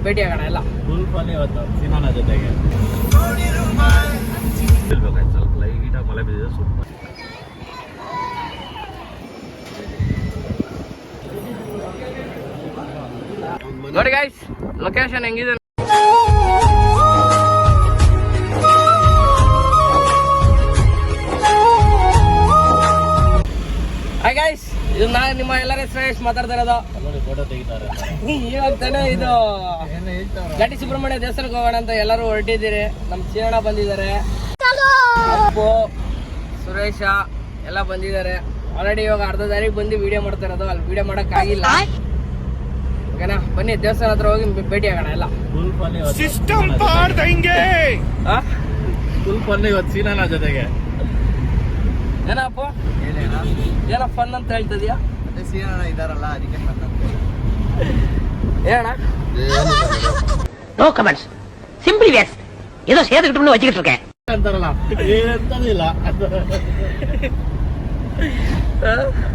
ಭೇಟಿ ಆಗೋಣ ಎಲ್ಲ ಫುಲ್ ಫನ್ ಇವತ್ತು ಸಿನಾನ ಜೊತೆಗೆ ಸ್ವಲ್ಪ ಲೈಟಾಗಿ ಮಳೆ ಬಿದ್ದಿದೆ ಸೂಪರ್. ನೋಡಿ ಗೈಸ್ ಲೊಕೇಶನ್ ಹೆಂಗಿದೆ. ಹಾಯ್ ಗೈಸ್, ಇದು ನಾನು ನಿಮ್ಮ ಎಲ್ಲರ ಶ್ರೇಯಸ್ ಮಾತಾಡ್ತಾ ಇರೋದು. ಫೋಟೋ ತೆಗಿತಾರೆ ಇವಾಗ ತಾನೇ ಇದು ಘಾಟಿ ಸುಬ್ರಹ್ಮಣ್ಯ ದೇವಸ್ಥಾನಕ್ಕೆ ಹೋಗೋಣ ಅಂತ ಎಲ್ಲರೂ ಹೊರಟಿದ್ದೀರಿ. ನಮ್ಮ ಚೀರಣ ಬಂದಿದ್ದಾರೆ, ಅಪ್ಪು, ಸುರೇಶ ಎಲ್ಲ ಬಂದಿದ್ದಾರೆ. ಆಲ್ರೆಡಿ ಇವಾಗ ಅರ್ಧ ದಾರಿಗೆ ಬಂದು ವಿಡಿಯೋ ಮಾಡ್ತಾ ಇರೋದು. ಅಲ್ಲಿ ವಿಡಿಯೋ ಮಾಡಕ್ ಆಗಿಲ್ಲ. ಓಕೆನಾ, ಬನ್ನಿ ದೇವಸ್ಥಾನ ಹತ್ರ ಹೋಗಿ ಭೇಟಿ ಆಗೋಣ ಎಲ್ಲ. ಫುಲ್ ಫನ್ ಸಿಸ್ಟಮ್ ಪಾಡ್ದಂಗೆ ಫುಲ್ ಫನ್ ಇವತ್ತು ಸಿನಾನ ಜೊತೆಗೆ. ಏನಪ್ಪ ಏನೋ ಫನ್ ಅಂತ ಹೇಳ್ತಿದ್ಯಾ? ಸೀನಣ್ಣ ಇದಾರಲ್ಲ ಅದಕ್ಕೆ ಫನ್ ಅಂತ ಏನಣ್ಣ? நோ கமெண்ட்ஸ் சிம்பிளி வேஸ் ஏதோ சேர்த்துக்கிட்டோம்னு வச்சுக்கிட்டு இருக்கேன் ಅಂತಾರಲ್ಲ ಎಂತದಿಲ್ಲ.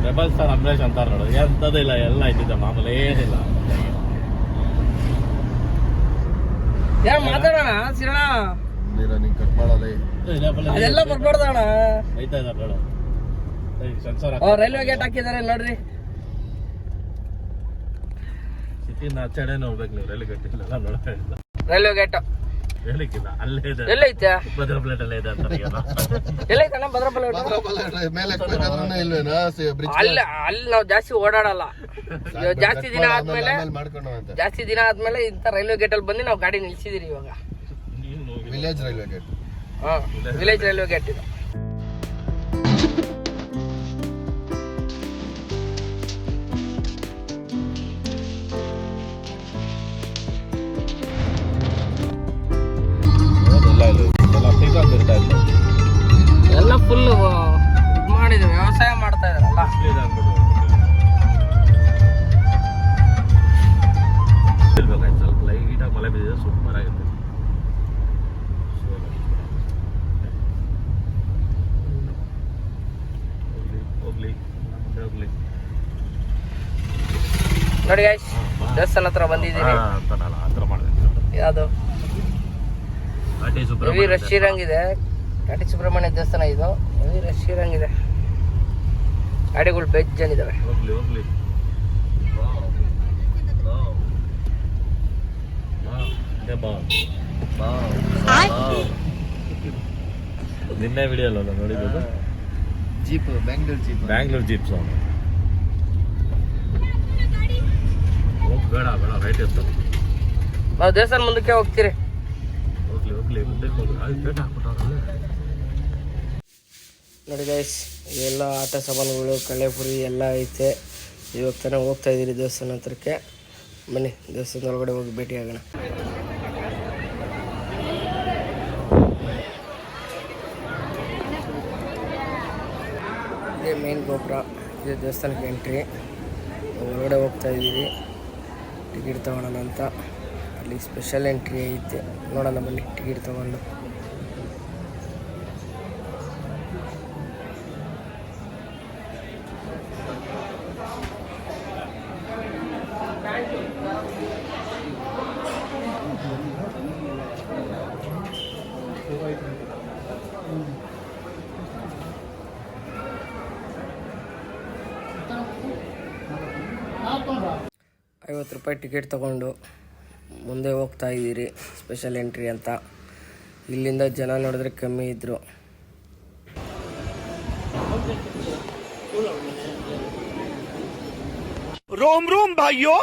ರೆಬಲ್ ಸ್ಟಾರ್ ಅಂಬರೀಶ್ ಅಂತಾರ ನೋಡು, ಎಂತದಿಲ್ಲ, ಎಲ್ಲ ಇದ್ದಿದ್ದ ಮಾಮೂಲಿ ಏನಿಲ್ಲ. ಏನ್ ಮಾತಾಡೋಣ ಸಿರಣ? ಕಟ್ ಮಾಡಲ್ಲ ಅದೆಲ್ಲ ಬರ್ಬಾರ್ದಣ್ಣ. ಐತಾ ಇದಾರೆ ನೋಡು, ಸೆನ್ಸರ್ ರೈಲ್ವೆ ಗೇಟ್ ಹಾಕಿದ್ದಾರೆ ನೋಡ್ರಿ. ಸಿಟಿನ ಆಚೆನೆ ಹೋಗ್ಬೇಕು ನೀವು, ರೈಲ್ವೆ ಗೇಟ್ ಇಲ್ಲ ನೋಡ. ರೈಲ್ವೆ ಗೇಟ್ ಹೇಳಿಕ್ಕಿಲ್ಲ, ಅಲ್ಲೇ ಇದೆ. ಎಲ್ಲೈತೆ? ಭದ್ರ ಪ್ಲೇಟ್ ಅಲ್ಲೇ ಇದೆ ಅಂತಾರೆ. ಎಲ್ಲೈತಣ್ಣ ಭದ್ರಪಲ್ಲ? ಮೇಲೆ ಇಲ್ವೇನಾ ಅಲ್ಲಿ ನಾವು ಜಾಸ್ತಿ ಓಡಾಡಲ್ಲ. ಜಾಸ್ತಿ ದಿನ ಆದ್ಮೇಲೆ ಇಂಥ ರೈಲ್ವೆ ಗೇಟ್ ಅಲ್ಲಿ ಬಂದು ನಾವು ಗಾಡಿ ನಿಲ್ಸಿದಿರಿ. ಇವಾಗ village railway gate. Village railway gate ಇದು. ಎಲ್ಲ ಫುಲ್ ಇದು ಮಾಡಿದ್ರು, ವ್ಯವಸಾಯ ಮಾಡ್ತಾ ಇದಾರಲ್ಲ. ಸ್ವಲ್ಪ ಲೈಟಾಗಿ ಮಳೆ ಬಿದ್ದಿದೆ, ಸೂಪರ್ ಆಗಿದೆ. ಹೋಗ್ಲಿ ನೋಡಿ ಗೈಸ್, ದೇವಸ್ಥಾನ ಹತ್ರ ಬಂದಿದ್ದೀವಿ. ಹತ್ರ ಮಾಡಿದೆ ಯಾವುದು ಹೆವಿ ರಶ್ ಇರಂಗಿದೆ. ಘಾಟಿ ಸುಬ್ರಹ್ಮಣ್ಯ ದೇವಸ್ಥಾನ ಇದು. ಹೆವಿ ರಶ್ ಇರಂಗಿದೆ, ಗಾಡಿಗಳು ಬೆಜ್ಜನಿದಾವೆ. ಹೋಗ್ಲಿ ನಿನ್ನೆ ವಿಡಿಯೋ ಅಲ್ಲ ನೋಡಿದ್ದು, ಜೀಪ್ ಬ್ಯಾಂಗ್ಳೂರ್ ಜೀಪ್ ಸಾಂಗ್. ಬೇಡ ರೈಟ್ ಇರ್ತಾರೆ. ನಾವು ದೇವಸ್ಥಾನ ಮುಂದಕ್ಕೆ ಹೋಗ್ತೀರಿ. ಹೋಗ್ಲಿ ಮುಂದಕ್ಕೆ ಹೋಗಿ. ನೋಡಿ ಗೈಸ್, ಇವೆಲ್ಲ ಆಟ ಸಾಮಾನುಗಳು, ಕಳೆಪುರಿ ಎಲ್ಲ ಐತೆ. ಇವಾಗ ತಾನೇ ಹೋಗ್ತಾ ಇದ್ದೀರಿ ದೇವಸ್ಥಾನ ಹತ್ರಕ್ಕೆ. ಬನ್ನಿ ದೇವಸ್ಥಾನದ ಒಳಗಡೆ ಹೋಗಿ ಭೇಟಿ ಆಗೋಣ. ಇದೇ ಮೇನ್ ಗೋಪುರ, ಇದೇ ದೇವಸ್ಥಾನಕ್ಕೆ ಎಂಟ್ರಿ. ಒಳಗಡೆ ಹೋಗ್ತಾ ಇದ್ದೀರಿ, ಟಿಕೆಟ್ ತೊಗೊಳೋಣ ಅಂತ. ಅಲ್ಲಿ ಸ್ಪೆಷಲ್ ಎಂಟ್ರಿ ಐತೆ, ನೋಡೋಣ ಬನ್ನಿ ಟಿಕೆಟ್ ತೊಗೊಂಡು. ₹50 ಟಿಕೆಟ್ ತೊಗೊಂಡು ಮುಂದೆ ಹೋಗ್ತಾ ಇದ್ದೀರಿ, ಸ್ಪೆಷಲ್ ಎಂಟ್ರಿ ಅಂತ. ಇಲ್ಲಿಂದ ಜನ ನೋಡಿದ್ರೆ ಕಮ್ಮಿ ಇದ್ದರು. रोम रोम भाइयों.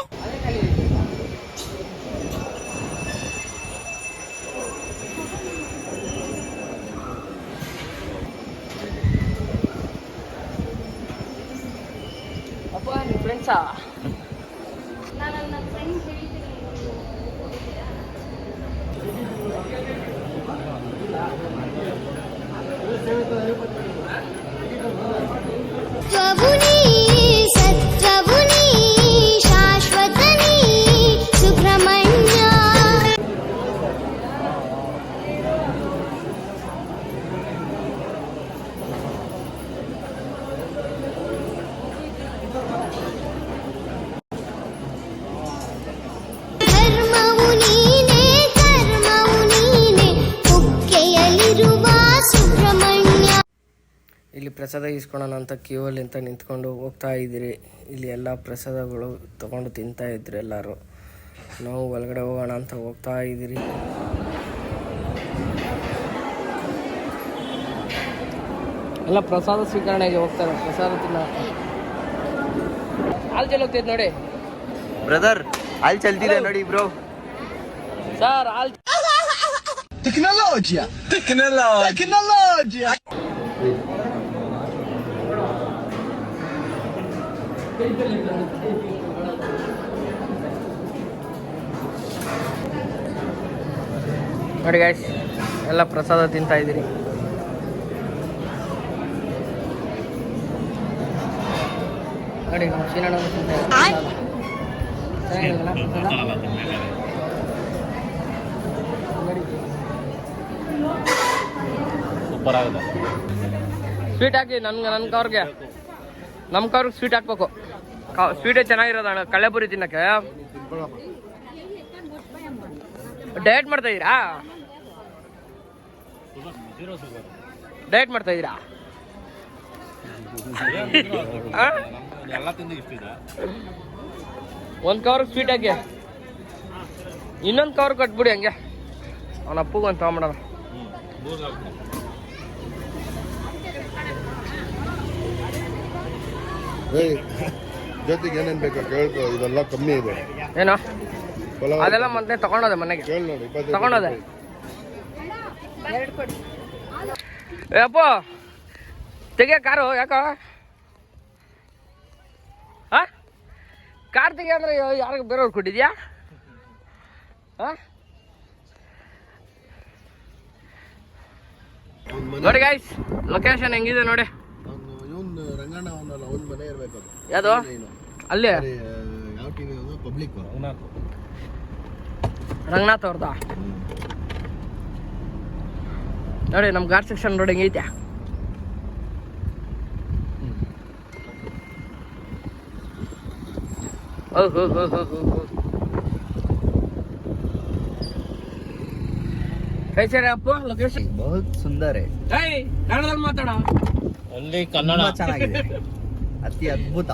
ಅಪ್ಪ ನಿಮ್ಮ ಫ್ರೆಂಡ್ಸಾ? ಪ್ರಸಾದ ಇಸ್ಕೊಳ್ಳೋಣ ಅಂತ ಕ್ಯೂ ಅಲ್ಲಿ ಅಂತ ನಿಂತ್ಕೊಂಡು ಹೋಗ್ತಾ ಇದ್ದೀರಿ. ಇಲ್ಲಿ ಎಲ್ಲ ಪ್ರಸಾದಗಳು ತಗೊಂಡು ತಿಂತಾ ಇದ್ರು ಎಲ್ಲರೂ. ನಾವು ಒಳಗಡೆ ಹೋಗೋಣ ಅಂತ ಹೋಗ್ತಾ ಇದ್ದೀರಿ. ಎಲ್ಲ ಪ್ರಸಾದ ಸ್ವೀಕರಣೆಗೆ ಹೋಗ್ತಾರೆ, ಪ್ರಸಾದ ತಿನ್ನ. ಹಾಲು ಚೆಲ್ ಹೋಗ್ತೈತೆ ನೋಡಿ ಬ್ರದರ್, ಅಲ್ಲಿ ಚಲ್ತಿದೆ ನೋಡಿ ಬ್ರೋ. ಸರ್ ಹಾಲು Tecnologia! ನೋಡಿ ಗೈಸ್, ಎಲ್ಲ ಪ್ರಸಾದ ತಿಂತಾ ಇದ್ದೀರಿ. ನೋಡಿ ನಮ್ಮ ಶ್ರೀನಣ್ಣ ತಿಂತಾ ಇದ್ದಾರೆ. ಚೆನ್ನಾಗಿರಲ್ಲ ಪ್ರಸಾದ? ನೋಡಿ ಸೂಪರ್ ಆಗಿದೆ. ಸ್ವೀಟ್ ಹಾಕಿ ನನ್ನ ಕವ್ರಿಗೆ, ನಮ್ಮ ಕವ್ರಿಗೆ ಸ್ವೀಟ್ ಹಾಕ್ಬೇಕು. ಸ್ವೀಟೇ ಚೆನ್ನಾಗಿರೋದಣ್ಣ. ಕಳ್ಳೆಪುರಿ ತಿನ್ನಕ್ಕೆ ಡಯಟ್ ಮಾಡ್ತಾ ಇದ್ದೀರಾ? ಡಯಟ್ ಮಾಡ್ತಾ ಇದ್ದೀರಾ? ಎಲ್ಲ ತಿಂದು ಇಷ್ಟ ಇದೆ. ಒಂದು ಕವರ್ ಸ್ವೀಟ್ ಹಾಕಿ, ಇನ್ನೊಂದು ಕವರ್ ಕಟ್ಬಿಡಿ ಹಂಗೆ. ಅವನ ಅಪ್ಪಗೆ ಒಂದು ತಗೊಂಬಿಡೋಣ. ಜೊತೆಗೆ ಏನೇನ್ ಬೇಕಾ ಕೇಳ್ಕೊ, ಇದೆಲ್ಲ ಕಮ್ಮಿ ಇದೆ. ಏನೋ ಪಲಾವ್ ಅದೆಲ್ಲ ಮತ್ತೆ ತಗೊಂಡೋದೆ ಮನೆಗೆ, ಕೇಳಿ ನೋಡಿ, 25 ತಗೊಂಡೋದೆ. ಅಪ್ಪ ತೆಗಿಯ ಕಾರು, ಯಾಕೋ ಹಾ ಕಾರ್ ತೆಗಿಯ ಅಂದ್ರೆ ಯಾರಿಗೆ ಬೇರೆಯವ್ರು ಕೊಟ್ಟಿದ್ಯಾ? ಹಾಂ ನೋಡಿ ಗೈಸ್, ಲೊಕೇಶನ್ ಹೆಂಗಿದೆ ನೋಡಿ. ಇವನು ರಂಗಣ್ಣ ಅವನಲ್ಲ, ಅವ್ನ ಮನೆ ಇರ್ಬೇಕು. ಯಾವುದು ಅಲ್ಲಿ ಯಾವ ಟಿವಿ ಪಬ್ಲಿಕ್ ರಂಗನಾಥ್ ಅವ್ರದ ನೋಡಿ. ನಮ್ಮ ಘಾಟ್ ಸೆಕ್ಷನ್ ನೋಡಿ ಹೆಂಗೈತೆ. कैसे रहे आपको लोकेशन? बहुत सुंदर है. ಕನ್ನಡದಲ್ಲಿ ಮಾತಾಡ. ಅಲ್ಲಿ ಕನ್ನಡ ತುಂಬಾ ಚೆನ್ನಾಗಿದೆ, ಅತಿ ಅದ್ಭುತ.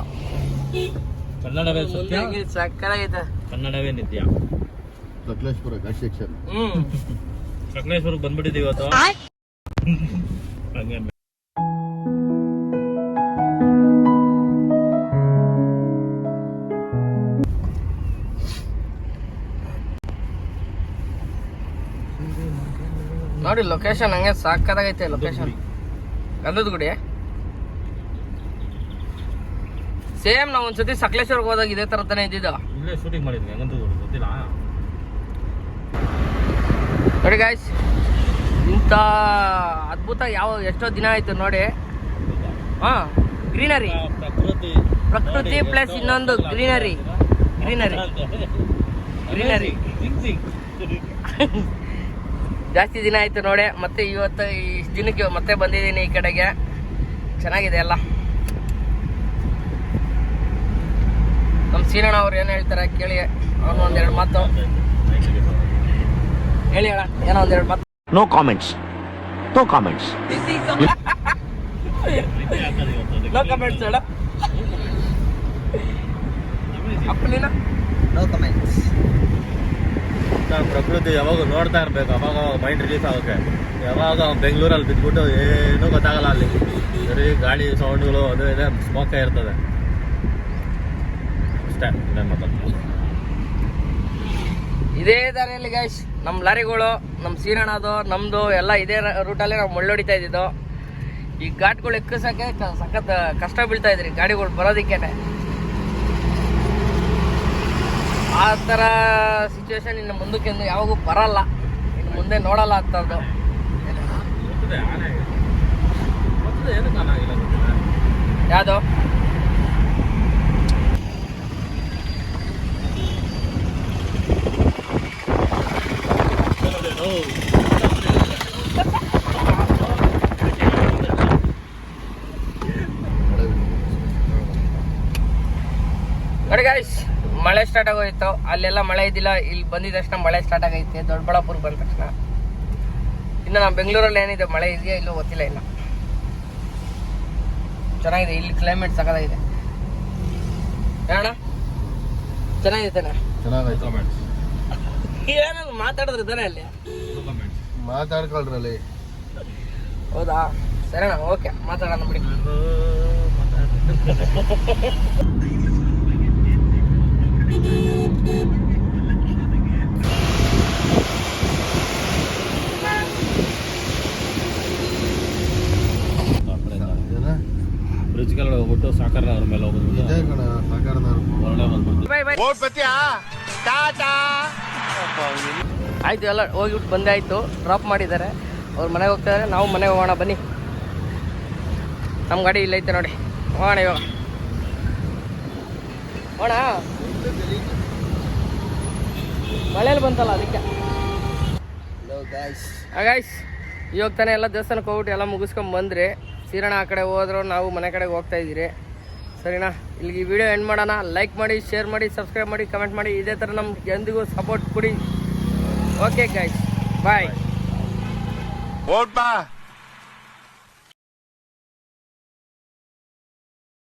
ಕನ್ನಡವೇ ಸತ್ಯ, ಸಕ್ಕತ್ತಾಗೈತೆ. ಕನ್ನಡವೇ ನಿತ್ಯ. ಸಕಲೇಶ್ಪುರ ಘಾಟ್ ಸೆಕ್ಷನ್. ಸಕಲೇಶ್ವರಕ್ಕೆ ಬಂದ್ಬಿಟ್ಟಿದ್ದೀವಿ ಇವತ್ತು. ಹಂಗೆ ನೋಡಿ ಲೊಕೇಶನ್ ಹಂಗೆ ಸಾಕಾಗೈತೆ. ಲೊಕೇಶನ್ ಗಂಧದ ಗುಡಿ ಸೇಮ್. ನಾವು ಒಂದ್ಸತಿ ಸಕಲೇಶ್ವರ್ಗೆ ಹೋದಾಗ ಇದೇ ತರ ತಾನೇ ಇದ್ದಿದ್ದ. ಇಲ್ಲೇ ಶೂಟಿಂಗ್ ಮಾಡಿದ್ವಿ, ಹಂಗಂತೂ ಗೊತ್ತಿಲ್ಲ. ನೋಡಿ ಗಾಯ್ಸ್, ಇಂಥ ಅದ್ಭುತ ಎಷ್ಟೋ ದಿನ ಆಯ್ತು ನೋಡಿ. ಹಾ, ಗ್ರೀನರಿ, ಪ್ರಕೃತಿ ಪ್ಲಸ್ ಇನ್ನೊಂದು ಗ್ರೀನರಿ. ಜಾಸ್ತಿ ದಿನ ಆಯ್ತು ನೋಡಿ. ಮತ್ತೆ ಇವತ್ತು ಇಷ್ಟು ದಿನಕ್ಕೆ ಮತ್ತೆ ಬಂದಿದ್ದೀನಿ ಈ ಕಡೆಗೆ. ಚೆನ್ನಾಗಿದೆ ಎಲ್ಲ. ನಮ್ಮ ಸೀನಣ್ಣ ಅವ್ರು ಏನು ಹೇಳ್ತಾರೆ ಕೇಳಿ. ಅವನು ಒಂದೆರಡು ಮಾತು ಹೇಳಿ ಅಣ್ಣ, ಏನೋ ಒಂದೆರಡು ಮಾತು. No comments. ನೋ ಕಮೆಂಟ್ಸ್ ಅಣ್ಣ. ಅಪ್ಪ ನೀನು ನೋ ಕಮೆಂಟ್ಸ್. ಪ್ರಕೃತಿ ಯಾವಾಗ ನೋಡ್ತಾ ಇರ್ಬೇಕು, ಅವಾಗ ಮೈಂಡ್ ರಿಲೀಫ್ ಆಗುತ್ತೆ. ಯಾವಾಗ ಬೆಂಗಳೂರಲ್ಲಿ ಬಿದ್ದುಬಿಟ್ಟು ಏನೂ ಗೊತ್ತಾಗಲ್ಲ. ಅಲ್ಲಿ ಬರೀ ಗಾಡಿ ಸೌಂಡ್ಗಳು ಅದು ಇದೆ, ಸ್ಮೋಕೇ ಇರ್ತದೆ ಅಷ್ಟೇ. ಇದೇ ದಾರಿಯಲ್ಲಿ ಗೈಸ್ ನಮ್ಮ ಲಾರಿಗಳು, ನಮ್ಮ ಸೀನಣ್ಣದು, ನಮ್ಮದು ಎಲ್ಲ ಇದೇ ರೂಟಲ್ಲೇ ನಾವು ಹೊಡಿತಾ ಇದ್ದಿದ್ದು. ಈ ಘಾಟ್ಗಳು ಎಕ್ಕಿಸೋಕ್ಕೆ ಸಖತ್ ಕಷ್ಟ ಬೀಳ್ತಾ ಇದ್ರಿ ಗಾಡಿಗಳು ಬರೋದಕ್ಕೇನೆ. ಆ ಥರ ಸಿಚುವೇಶನ್ ಇನ್ನು ಮುಂದಕ್ಕೆ ಯಾವಾಗೂ ಬರಲ್ಲ, ಇನ್ನು ಮುಂದೆ ನೋಡಲ್ಲ ಅಂಥದ್ದು. ಯಾವುದು ನೋಡಿ ಗೈಸ್, ಮಳೆ ಸ್ಟಾರ್ಟ್ ಆಗೋಯ್ತು. ಅಲ್ಲೆಲ್ಲ ಮಳೆ ಇದ್ದಿಲ್ಲ, ಇಲ್ಲಿ ಬಂದಿದ ತಕ್ಷಣ ಮಳೆ ಸ್ಟಾರ್ಟ್ ಆಗೈತೆ. ದೊಡ್ಡಬಳ್ಳಾಪುರ ಬಂದ ತಕ್ಷಣ. ಇನ್ನು ನಮ್ಮ ಬೆಂಗಳೂರಲ್ಲಿ ಏನಿದೆ ಮಳೆ ಇದೆಯಾ ಇಲ್ಲೋ ಗೊತ್ತಿಲ್ಲ. ಇಲ್ಲ ಚೆನ್ನಾಗಿದೆ, ಇಲ್ಲಿ ಕ್ಲೈಮೇಟ್ ಸಖತ್ತಾಗಿದೆ ಅಣ್ಣ. ಚೆನ್ನಾಗಿದೆ ತಾನೆ? ಚೆನ್ನಾಗೈತೆ. ಏನಾದ್ರು ಮಾತಾಡಿದ್ರೆ ತಾನೆ ಅಲ್ಲಿ ಮಾತಾಡ್ಕೊಳ್ರಲ್ಲಿ. ಹೌದಾ, ಸರಿನಾ, ಓಕೆ ಮಾತಾಡೋಣ ಬಿಡಿ. ಬ್ರಿಡ್ಜ್ ಕೆಳಗಡೆ ಹೋಗ್ಬಿಟ್ಟು ಸಾಕರ್ನ ಅವ್ರ ಮೇಲೆ ಹೋಗ್ಬಿಟ್ಟು ಇದೇ ಕಣ ಸಾಕಾರದವ್ರು. ಹೊರಗಡೆ ಬಂದ್ಬಿಟ್ಟು ಬೈ ಬೈ. ಆಯ್ತು, ಎಲ್ಲ ಹೋಗಿಬಿಟ್ಟು ಬಂದೆ ಆಯ್ತು. ಡ್ರಾಪ್ ಮಾಡಿದ್ದಾರೆ, ಅವ್ರು ಮನೆಗೆ ಹೋಗ್ತಾರೆ, ನಾವು ಮನೆಗೆ ಹೋಗೋಣ ಬನ್ನಿ. ನಮ್ಮ ಗಾಡಿ ಇಲ್ಲೈತೆ ನೋಡಿ, ಹೋಗೋಣ ಇವಾಗ. ಹೋಗೋಣ, ಮಳೆಯಲ್ಲಿ ಬಂತಲ್ಲ ಅದಕ್ಕೆ. ಗೈಸ್, ಇವಾಗ ತಾನೇ ಎಲ್ಲ ದೇವಸ್ಥಾನಕ್ಕೆ ಹೋಗ್ಬಿಟ್ಟು ಎಲ್ಲ ಮುಗಿಸ್ಕೊಂಡು ಬಂದ್ರಿ. ಸೀರಣ ಆ ಕಡೆ ಹೋದ್ರು, ನಾವು ಮನೆ ಕಡೆಗೆ ಹೋಗ್ತಾ ಇದ್ದೀರಿ. ಸರಿನಾ, ಇಲ್ಲಿಗೆ ಈ ವಿಡಿಯೋ ಎಂಡ್ ಮಾಡೋಣ. ಲೈಕ್ ಮಾಡಿ, ಶೇರ್ ಮಾಡಿ, ಸಬ್ಸ್ಕ್ರೈಬ್ ಮಾಡಿ, ಕಮೆಂಟ್ ಮಾಡಿ. ಇದೇ ಥರ ನಮ್ಗೆ ಎಂದಿಗೂ ಸಪೋರ್ಟ್ ಕೊಡಿ. ಓಕೆ ಗೈಸ್, ಬಾಯ್. ಓಟ್ ಬಾ.